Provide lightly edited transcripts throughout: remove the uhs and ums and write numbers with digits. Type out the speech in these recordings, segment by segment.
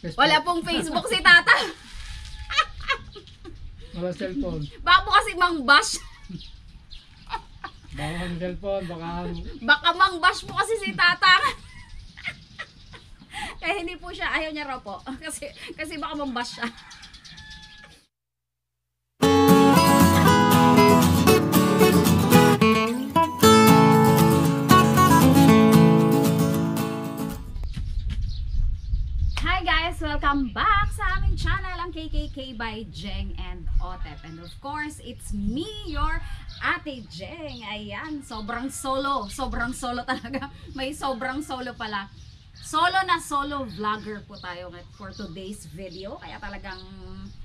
Facebook. Wala pong Facebook si Tata. Wala cellphone. Baka po kasi mang-bash. Baka ang cellphone, Baka mang-bash po kasi si Tata. Kaya hindi po siya, ayaw niya raw po. Kasi baka mang-bash siya. Hi guys! Welcome back sa aming channel, ang KKK by Jeng and Otep. And of course, it's me, your Ate Jeng. Ayan, sobrang solo talaga. May sobrang solo pala. Solo vlogger po tayo for today's video. Kaya talagang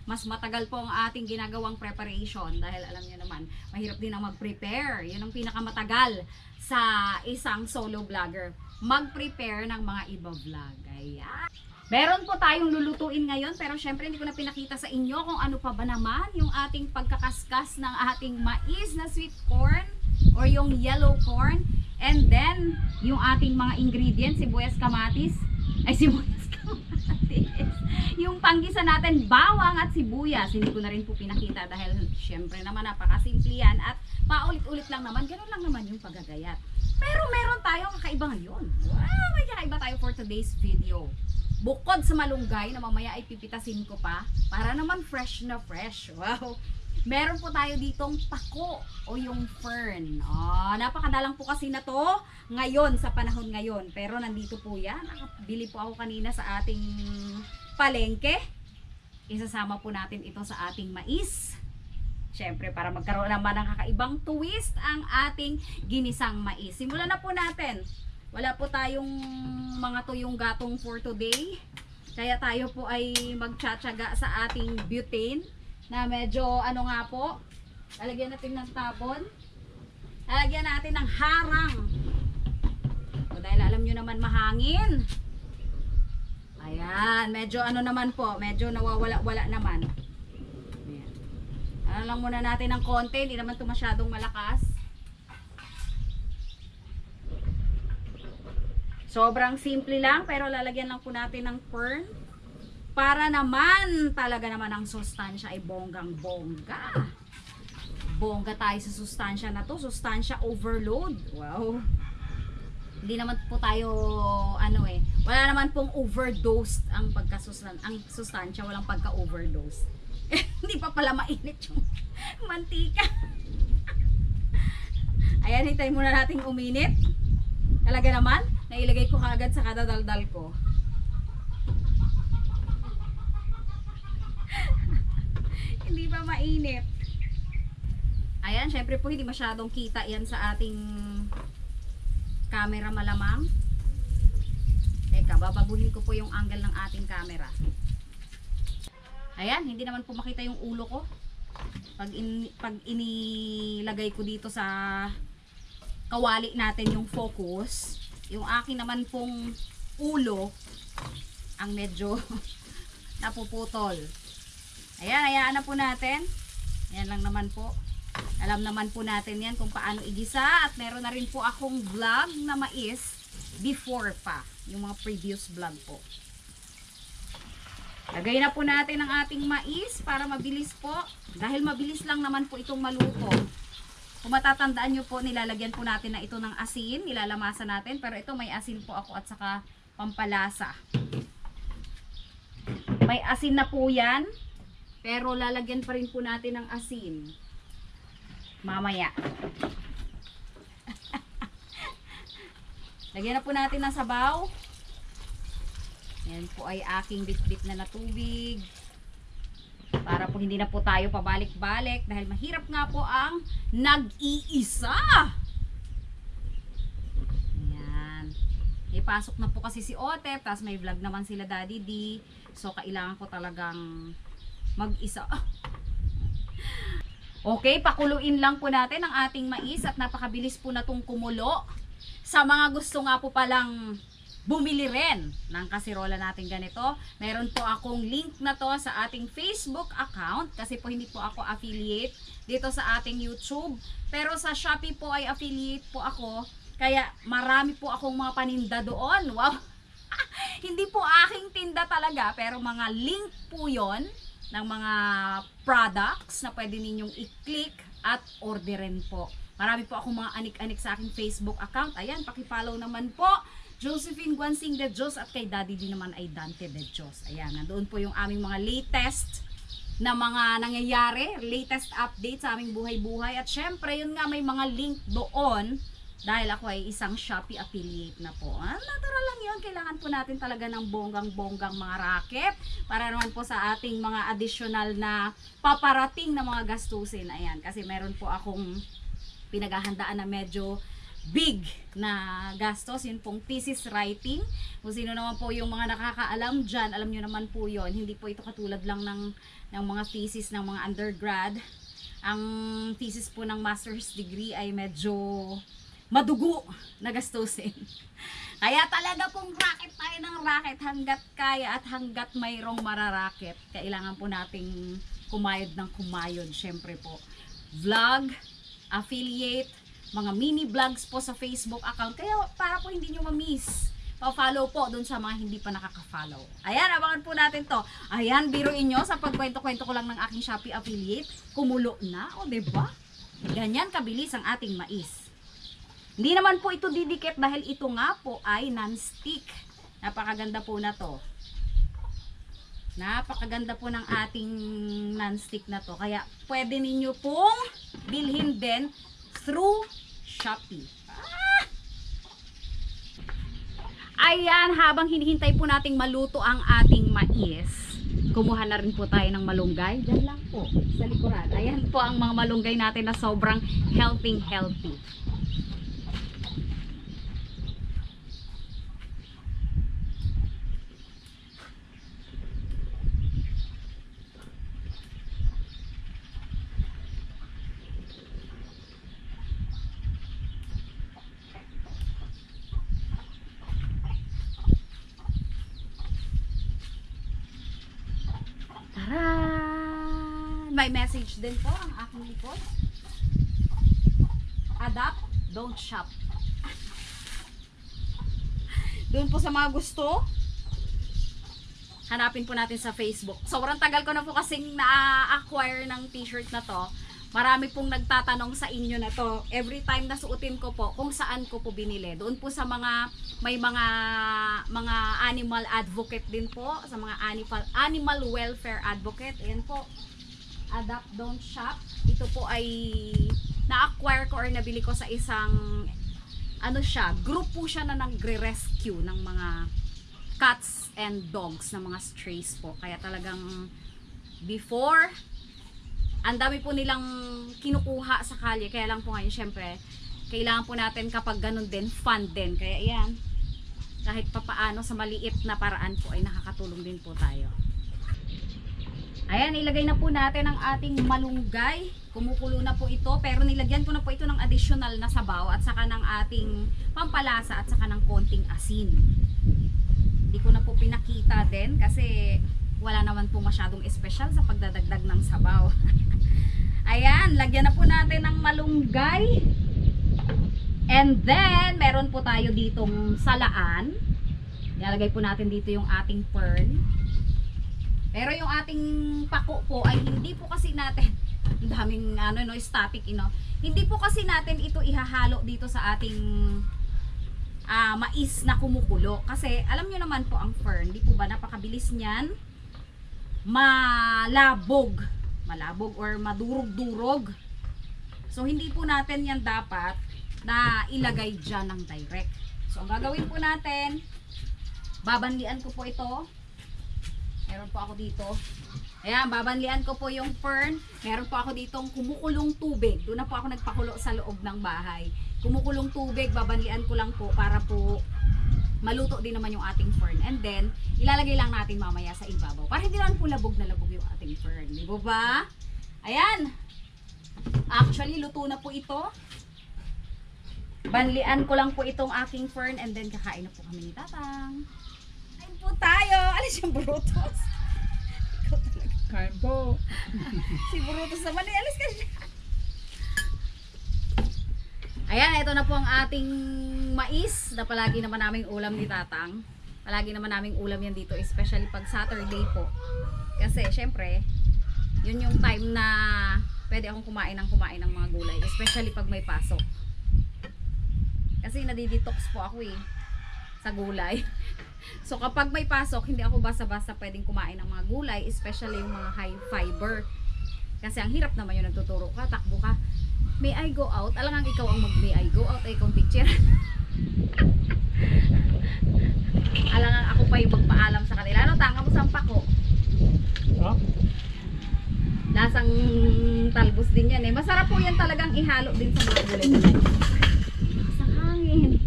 mas matagal po ang ating ginagawang preparation. Dahil alam niyo naman, mahirap din ang mag-prepare. Yun ang pinakamatagal sa isang solo vlogger. Mag-prepare ng mga iba vlog. Ayan. Meron po tayong lulutuin ngayon, pero syempre hindi ko na pinakita sa inyo kung ano pa ba naman yung ating pagkakaskas ng ating mais na sweet corn or yung yellow corn. And then, yung ating mga ingredients, sibuyas kamatis, yung panggisa natin, bawang at sibuyas. Hindi ko na rin po pinakita dahil syempre naman napakasimple yan at paulit-ulit lang naman, ganun lang naman yung paggagayat. Pero meron tayong kakaiba ngayon. Wow, may kakaiba tayo for today's video. Bukod sa malunggay na mamaya ay pipitasin ko pa para naman fresh na fresh. Wow. Meron po tayo ditong pako o yung fern. Napakadalang po kasi na to ngayon sa panahon ngayon. Pero nandito po yan. Nakabili po ako kanina sa ating palengke. Isasama po natin ito sa ating mais. Siyempre para magkaroon naman ng kakaibang twist ang ating ginisang mais. Simulan na po natin. Wala po tayong mga tuyong gatong for today. Kaya tayo po ay magtsatsaga sa ating butane na medyo ano nga po. Lalagyan natin ng tabon. Lalagyan natin ng harang. O, dahil alam nyo naman mahangin. Ayan, medyo ano naman po, medyo nawawala-wala naman. Ayan. Ano lang muna natin ng konti, hindi naman ito masyadong malakas. Sobrang simple lang, pero lalagyan lang po natin ng fern para naman talaga naman ang sustansya ay bonggang-bongga. Bongga tayo sa sustansya na to, sustansya overload. Wow. Hindi naman po tayo wala naman pong overdose ang sustansya, walang pagka-overdose. Hindi pa pala mainit yung mantika. Ayan, hintayin muna nating uminit. Talaga naman, nailagay ko kaagad sa kadadaldal ko. Hindi pa mainit. Ayan, syempre po hindi masyadong kita yan sa ating camera malamang. Teka, babaguhin ko po yung angle ng ating camera. Ayan, hindi naman po makita yung ulo ko. Pag inilagay ko dito sa kawali natin yung focus, yung akin naman pong ulo ang medyo napuputol. Ayan, hayaan na po natin. Ayan lang naman po. Alam naman po natin yan kung paano igisa at meron na rin po akong vlog na mais before pa, yung mga previous vlog po. Lagay na po natin ang ating mais para mabilis po, dahil mabilis lang naman po itong maluto. Kung matatandaan nyo po, nilalagyan po natin na ito ng asin, nilalamasan natin, pero ito may asin po ako at saka pampalasa. May asin na po yan, pero lalagyan pa rin po natin ng asin. Mamaya. Lagyan na po natin ng sabaw. Yan po ay aking bit-bit na tubig. Para po hindi na po tayo pabalik-balik dahil mahirap nga po ang nag-iisa. Ayan. Ipasok na po kasi si Otep, tapos may vlog naman sila Daddy D. So kailangan ko talagang mag-isa. Okay, pakuluin lang po natin ang ating mais at napakabilis po na itong kumulo. Sa mga gusto nga po palang bumili rin ng kasirola natin ganito, meron po akong link na to sa ating Facebook account kasi po hindi po ako affiliate dito sa ating YouTube, pero sa Shopee po ay affiliate po ako, kaya marami po akong mga paninda doon. Wow. Hindi po aking tinda talaga, pero mga link po yon ng mga products na pwede ninyong i-click at orderin po. Marami po akong mga anik-anik sa aking Facebook account. Ayan, paki-follow naman po. Josephine Guansing de Diyos at kay Daddy din naman ay Dante de Diyos. Ayan, nandoon po yung aming mga latest na mga nangyayari, latest update sa aming buhay-buhay. At syempre, yun nga, may mga link doon dahil ako ay isang Shopee affiliate na po. Natural lang yun, kailangan po natin talaga ng bonggang-bonggang mga racket para naman po sa ating mga additional na paparating na mga gastusin. Ayan, kasi meron po akong pinaghahandaan na medyo big na gastos, yun pong thesis writing. Kung sino naman po yung mga nakakaalam dyan, alam nyo naman po yun, hindi po ito katulad lang ng mga thesis ng mga undergrad. Ang thesis po ng master's degree ay medyo madugo na gastusin. Kaya talaga pong racket tayo ng racket hanggat kaya at hanggat mayroong mararaket. Kailangan po nating kumayod ng kumayod. Syempre po, vlog, affiliate, mga mini vlogs po sa Facebook account. Kaya para po hindi nyo ma-miss, pa-follow po dun sa mga hindi pa nakaka-follow. Ayan, abangan po natin to. Ayan, biruin nyo, sa pagkwento-kwento ko lang ng aking Shopee affiliate, kumulo na, o diba? Ganyan kabilis ang ating mais. Hindi naman po ito didikit dahil ito nga po ay non-stick. Napakaganda po na to. Napakaganda po ng ating non-stick na to. Kaya pwede ninyo pong bilhin din through Shopee. Ayan, habang hinihintay po nating maluto ang ating mais, kumuha na rin po tayo ng malunggay. Diyan lang po, sa likuran. Ayan po ang mga malunggay natin na sobrang healthy. May message din po ang aking likod. Adapt, don't shop. Doon po sa mga gusto, hanapin po natin sa Facebook. Sobrang tagal ko na po kasing na-acquire ng t-shirt na to. Marami pong nagtatanong sa inyo na to. Every time na suotin ko po, kung saan ko po binili. Doon po sa mga, may mga animal advocate din po. Sa mga animal welfare advocate. Ayan po. Adapt, don't shop. Ito po ay na-acquire ko or nabili ko sa isang, ano siya, group po siya na nagre-rescue ng mga cats and dogs, na mga strays po. Kaya talagang before, ang dami po nilang kinukuha sa kalye. Kaya lang po ngayon, syempre, kailangan po natin kapag ganun din, fund din. Kaya yan, kahit papaano sa maliit na paraan po ay nakakatulong din po tayo. Ayan, ilagay na po natin ang ating malunggay. Kumukulo na po ito, pero nilagyan ko na po ito ng additional na sabaw at saka ng ating pampalasa at saka ng konting asin. Hindi ko na po pinakita din kasi wala naman po masyadong espesyal sa pagdadagdag ng sabaw. Ayan, lagyan na po natin ng malunggay. And then, meron po tayo ditong salaan. Ilalagay po natin dito yung ating fern. Pero yung ating pako po ay hindi po kasi natin, ang daming static, hindi po kasi natin ito ihahalo dito sa ating mais na kumukulo. Kasi alam nyo naman po ang fern, di po ba napakabilis niyan malabog or madurog-durog. So hindi po natin yan dapat na ilagay dyan ng direct. So ang gagawin po natin, babanlian ko po ito. Meron po ako dito. Ayan, babanlian ko po yung fern. Meron po ako ditong kumukulong tubig. Doon na po ako nagpakulo sa loob ng bahay. Kumukulong tubig, babanlian ko lang po para po maluto din naman yung ating fern. And then, ilalagay lang natin mamaya sa ibabaw. Para hindi naman po labog na labog yung ating fern. Di ba? Ayan. Actually, luto na po ito. Banlian ko lang po itong aking fern and then kakain na po kami ni Tatang. Po tayo. Alis yung Brutus. Kain po. Si Brutus naman eh. Alis ka siya. Ayan, ito na po ang ating mais na palagi naman naming ulam ni Tatang. Palagi naman naming ulam yan dito, especially pag Saturday po. Kasi syempre, yun yung time na pwede akong kumain ng mga gulay, especially pag may pasok. Kasi nadidetox po ako sa gulay. So kapag may pasok, hindi ako basta-basta pwedeng kumain ng mga gulay, especially yung mga high fiber. Kasi ang hirap naman yung nagtuturo ka, takbo ka. May I go out? Alangang ikaw ang may I go out, ay ikaw teacher. Alangang ako pa yung magpaalam sa kanila. Ano, tanga mo sa pako? Ha? Lasang talbos din yan Masarap po yan talagang ihalo din sa mga gulay. Sa hangin.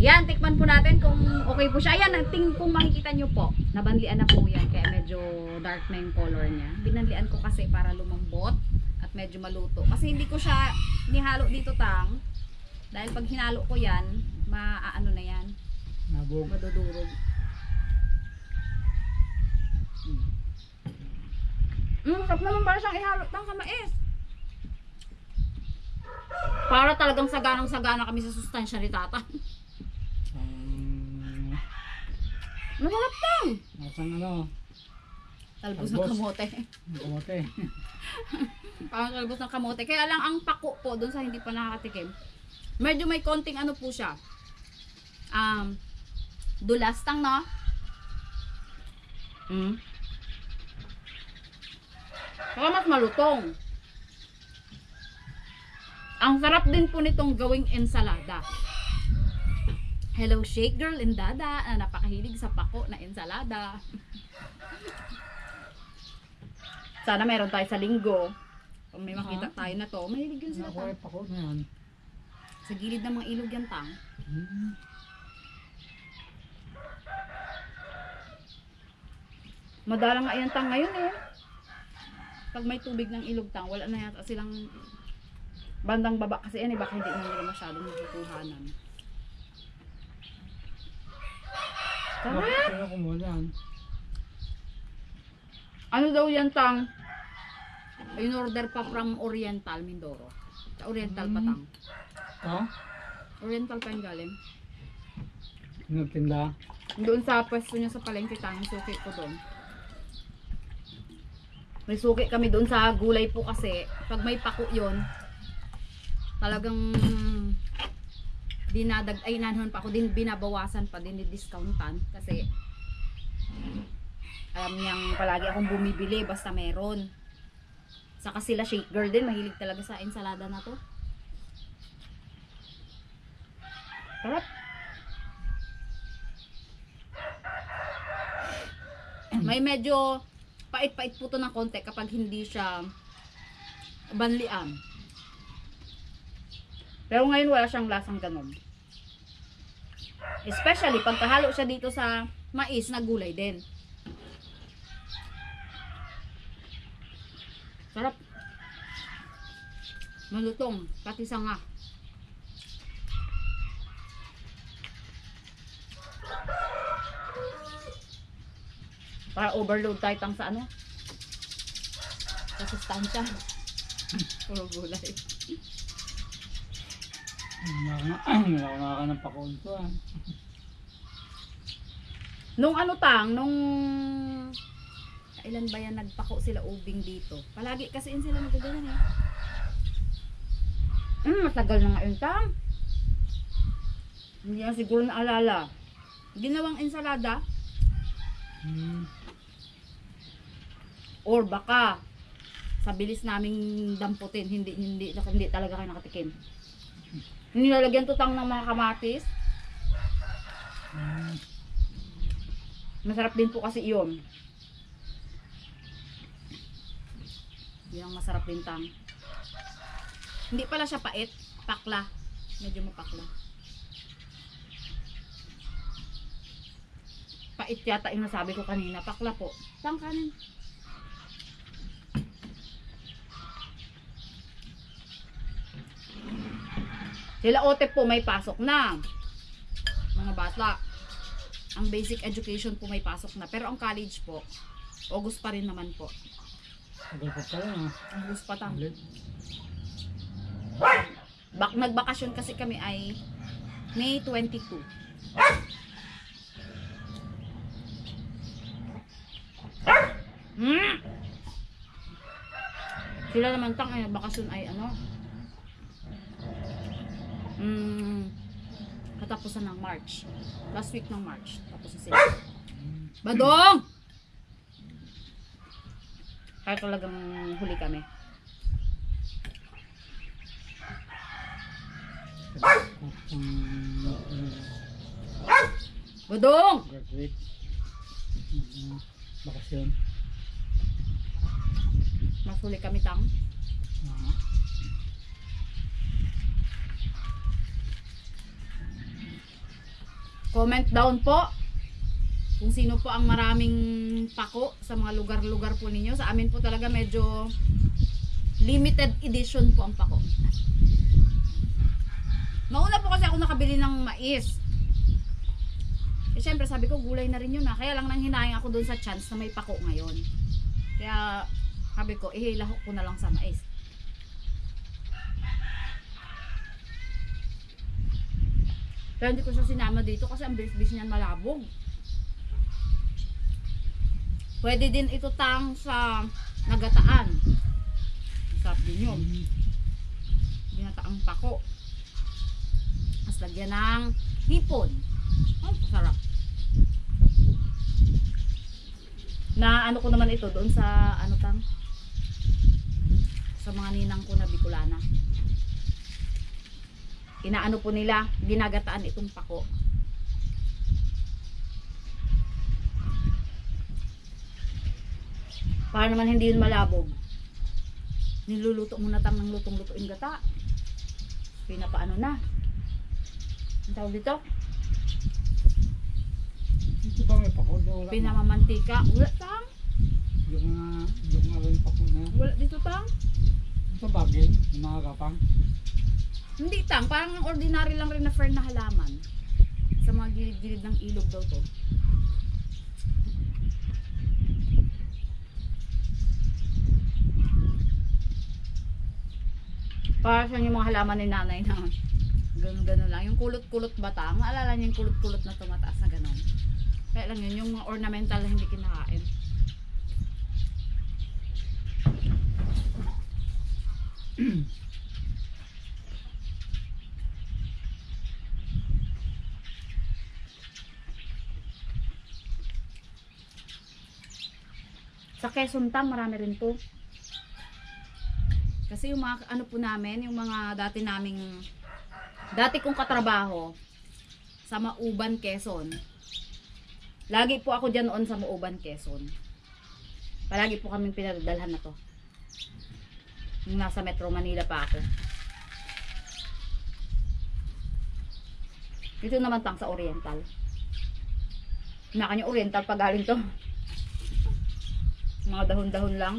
Yan, tikman po natin kung okay po siya. Ayan, kung makikita nyo po, nabanlian na po yan. Kaya medyo dark na yung color niya. Binanlian ko kasi para lumambot at medyo maluto. Kasi hindi ko siya nihalo dito, tang. Dahil pag hinalo ko yan, maaano na yan. Madudurog. Sarap naman para siyang ihalo tang sa mais. Para talagang saganang-sagana kami sa sustansya ni tata. Masarap tang! Nasang ano? Talbos ng kamote. Kamote. Parang talbos ng kamote. Kaya lang ang pako po, dun sa hindi pa nakakatikim, medyo may konting ano po siya. Dulas tang, no? Saka mas malutong. Ang sarap din po nitong gawing ensalada. Hello Shake Girl and Dada na napakahilig sa pako na ensalada. Sana meron tayo sa linggo. Kung may makita tayo na to, mahilig yun sila tang. Pako na yan. Sa gilid ng mga ilog yan tang. Madalang nga yan tang ngayon Pag may tubig ng ilog tang, wala na yata silang bandang baba kasi baka hindi na nila masyadong natutuhanan. Kaya ko muna yan. Ano daw yan tang? In order pa from Oriental, Mindoro. Sa Oriental pa tang. Ha? Oriental pa yung galing. Nagtinda? Doon sa pwesto niya sa palengke tang, may suki ko doon. May suki kami doon sa gulay po kasi pag may pako yon talagang nanhon pa ako din, binabawasan pa din, discountan kasi alam niyang palagi akong bumibili basta meron. Saka sila Shake Girl din, mahilig talaga sa ensalada na to. Sarap. May medyo pait-pait po to ng konti kapag hindi siya banlian. Pero ngayon wala siyang lasang ganon. Especially pagkahalo siya dito sa mais na gulay din. Sarap. Malutong, pati sanga. Para overload tayo tang sa ano? Sa sustansya. Puro gulay. Wala ka ng pakon ko Nung ano tang, nung kailan ba yan nagpako sila ubing dito? Palagi kasi sila nagagalan matagal na nga yun tang. Hindi na siguro naalala. Ginawang ensalada. Or baka sa bilis naming damputin, hindi talaga kayo nakatikim. Nilalagyan to tang ng mga kamatis. Masarap din po kasi iyon. Yan ang masarap din tang. Hindi pala siya pait, pakla. Medyo mapakla. Pait yata yung nasabi ko kanina, pakla po. Tang kanin. Sila Otep po may pasok na. Mga bata. Ang basic education po may pasok na. Pero ang college po, August pa rin naman po. Tagal pa pala August pa tang. Nagbakasyon kasi kami ay May 22. Hmm. Sila naman tang ay bakasyon ay ano? Katapusan ng March. Last week ng March. Tapos na sila. Badong! Kaya talagang huli kami. Badong! Graduate. Bakasyon. Mas huli kami tang. Ah, Comment down po kung sino po ang maraming pako sa mga lugar-lugar po ninyo. Sa amin po talaga medyo limited edition po ang pako. Nauna po kasi ako nakabili ng mais. Eh syempre sabi ko gulay na rin yun, kaya lang nang hinayang ako dun sa chance na may pako ngayon. Kaya sabi ko lahok ko na lang sa mais. Pero hindi ko siya sinama dito kasi ang bilis-bilis niyan malabog. Pwede din ito tang sa nagataan. Sarap din yun. Ginataang pako. Mas lagyan ng hipon. Oh, sarap. Na ano ko naman ito doon sa ano tang sa mga ninang ko na Bicolana. Inaano po nila, ginagataan itong pako. Para naman hindi yun malabog. Niluluto muna tang ng lutong-lutuin gata. Pinapaano na. Ang tawag dito? ito ba may pako? Wala na. Pinamamantika. Wala tang. Yung nga rin pako na. Wala dito tang. Ito bagay, yung mga kapang. Hindi tang, parang ordinary lang rin na fern na halaman. Sa mga gilid-gilid ng ilog daw to. Para sa yung mga halaman ni nanay na ganun-ganun lang. Yung kulot-kulot ba tang? Maalala niyo yung kulot-kulot na tumataas na ganun. Kaya lang yun, yung mga ornamental na hindi kinakain. Sa Quezon tang marami rin po. Kasi yung mga ano po namin, yung mga dati kong katrabaho sa Mauban, Quezon. Lagi po ako diyan noon sa Mauban, Quezon. Palagi po kaming pinadadalhan na to. Yung nasa Metro Manila pa ako. Dito naman tang sa Oriental. Nakanya Oriental pag galing to. Mga dahon-dahon lang.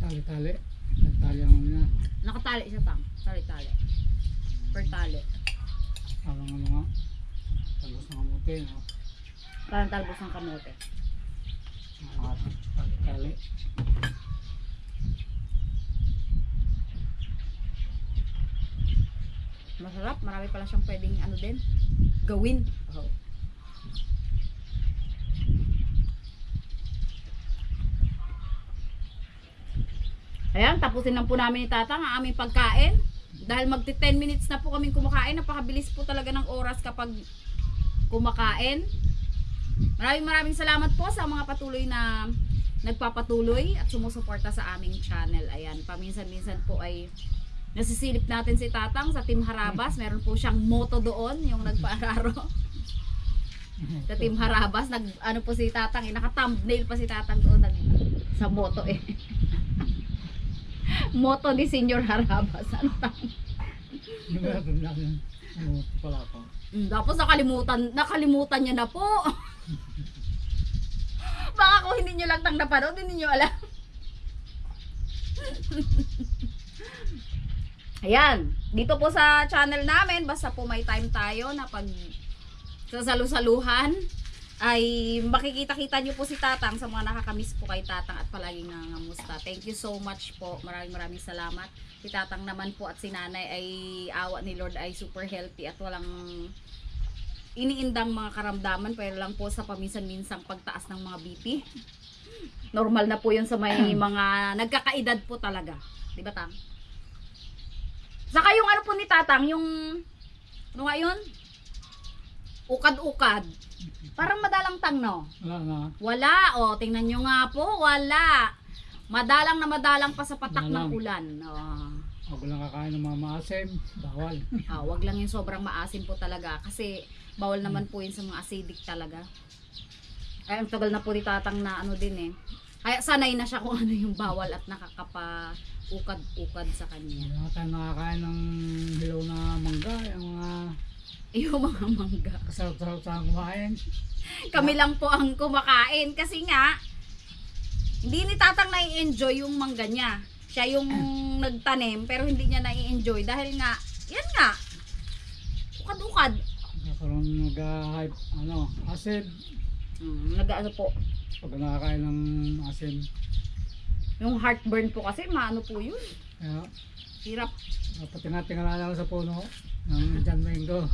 Tali-tali. Tali ang ano na. Nakatali siya tang. Tali-tali. Per tali. Parang ano nga. Talbos ng kamuti. No? Parang talbos ng kamote. Tali-tali. Masarap. Marami pala siyang pwedeng ano din. Gawin. Oh. Ayan, tapusin lang po namin ni Tatang ang aming pagkain. Dahil magti 10 minutes na po kaming kumakain. Napakabilis po talaga ng oras kapag kumakain. Maraming salamat po sa mga patuloy na nagpapatuloy at sumusuporta sa aming channel. Ayan, paminsan-minsan po ay nasisilip natin si Tatang sa Team Harabas. Meron po siyang motto doon, yung nagpaararo. Sa Team Harabas, ano po si Tatang, naka-thumbnail pa si Tatang doon sa motto eh. Motto ni Senior Harabas. Ano tang? Yung meron namin. Ano pala ako. Tapos nakalimutan niya na po. Baka kung hindi nyo lang tang napanood, hindi nyo alam. Ayan, dito po sa channel namin, basta po may time tayo na pag sasalu-saluhan, ay makikita-kita nyo po si Tatang sa mga nakakamiss po kay Tatang at palaging nangangamusta. Thank you so much po. Maraming salamat. Si Tatang naman po at si Nanay ay awa ni Lord ay super healthy at walang iniindang mga karamdaman, pero lang po sa paminsan-minsang pagtaas ng mga BP. Normal na po yun sa may mga nagkakaedad po talaga. Di ba, Tang? Saka yung ano po ni Tatang, yung ano nga yun? Ukad-ukad. Parang madalang Tang, no? Wala na. Wala, o. Tingnan nyo nga po, wala. Madalang na madalang pa sa patak ng Madalang. ulan. Oh. Huwag lang kakain ng mga maasim. Bawal. Wag lang yung sobrang maasim po talaga. Kasi bawal naman po yun sa mga acidic talaga. Ay, ang tagal na po ni Tatang na ano din eh. Kaya sanay na siya kung ano yung bawal at nakakapa-ukad-ukad sa kanya. Wala tayong nakakain ng hilaw na mangga. Yung mga Yung mga mangga. kasarap-sarap sa kumain. Kami lang po ang kumakain. Kasi nga, hindi ni Tatang nai-enjoy yung mangga niya. Siya yung nagtanim pero hindi niya nai-enjoy. Dahil nga, yan nga, ukad-ukad. Nakaroon nag-hype, acid. Nag-ano po. Pag nakakain ng asim. Yung heartburn po kasi, maano po yun. Kaya, Hirap. dapat tingala lang sa puno ng Indian mango.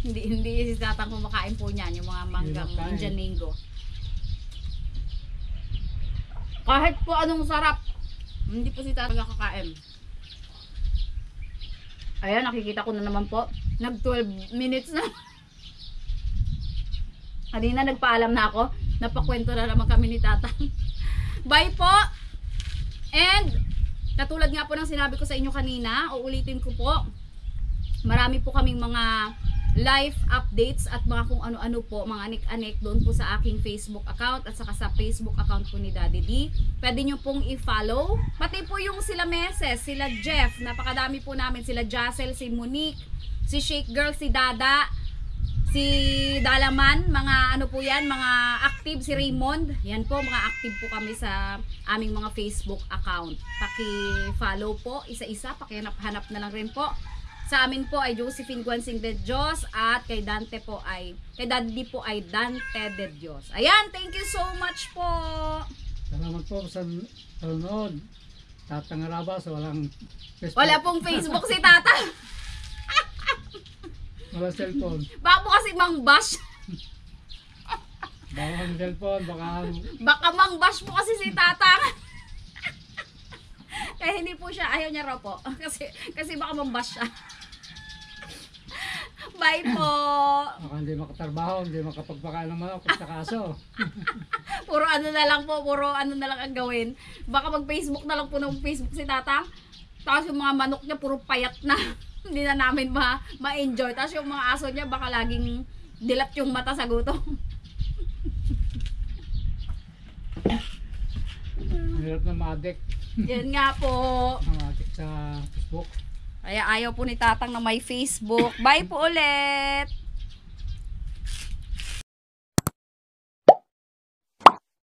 Hindi si Tatang kumakain po niyan, yung mga manggang Hindi na kain. Indian mango. Kahit po anong sarap, hindi po si Tatang nakakain. Ayan, nakikita ko na naman po. Nag 12 minutes na. Kanina nagpaalam na ako. Napakwento na naman kami ni Tatang. Bye po! And, katulad nga po ng sinabi ko sa inyo kanina, uulitin ko po, marami po kaming mga live updates at mga kung ano-ano po, mga anik-anik doon po sa aking Facebook account at saka sa Facebook account po ni Daddy D. Pwede nyo pong i-follow. Pati po yung sila Meses, sila Jeff, napakadami po namin, sila Jassel, si Monique, si Shake Girl, si Dada, si Dalaman, mga ano po yan, mga active, si Raymond, yan po, mga active po kami sa aming mga Facebook account. Paki-follow po, isa-isa, pakihanap-hanap na lang rin po. Sa amin po ay Josephine Guansing de Dios at kay Dante po ay, kay Daddy po ay Dante de Dios. Ayan, thank you so much po. Salamat po sa panonood. Tatang Arabas, walang Facebook. Wala pong Facebook si Tata. Wala cellphone. Baka po kasi mang bash. Bawal ang cellphone, Baka mang bash po kasi si Tata. Kaya hindi po siya, ayaw niya raw po. Kasi baka mang bash siya. Bye po. baka hindi makatrabaho, hindi makapagpakain ng manok at saka aso. Puro ano na lang po, puro ano na lang ang gawin. Baka mag-Facebook na lang po ng Facebook si Tata. Tapos yung mga manok niya puro payat na. Hindi na namin ma-enjoy. Tapos yung mga aso niya baka laging dilat yung mata sa gutom. Ang hirap na ma-addict. Yan nga po. Ma-addict sa Facebook. Kaya ayaw po ni Tatang na may Facebook. Bye po ulit.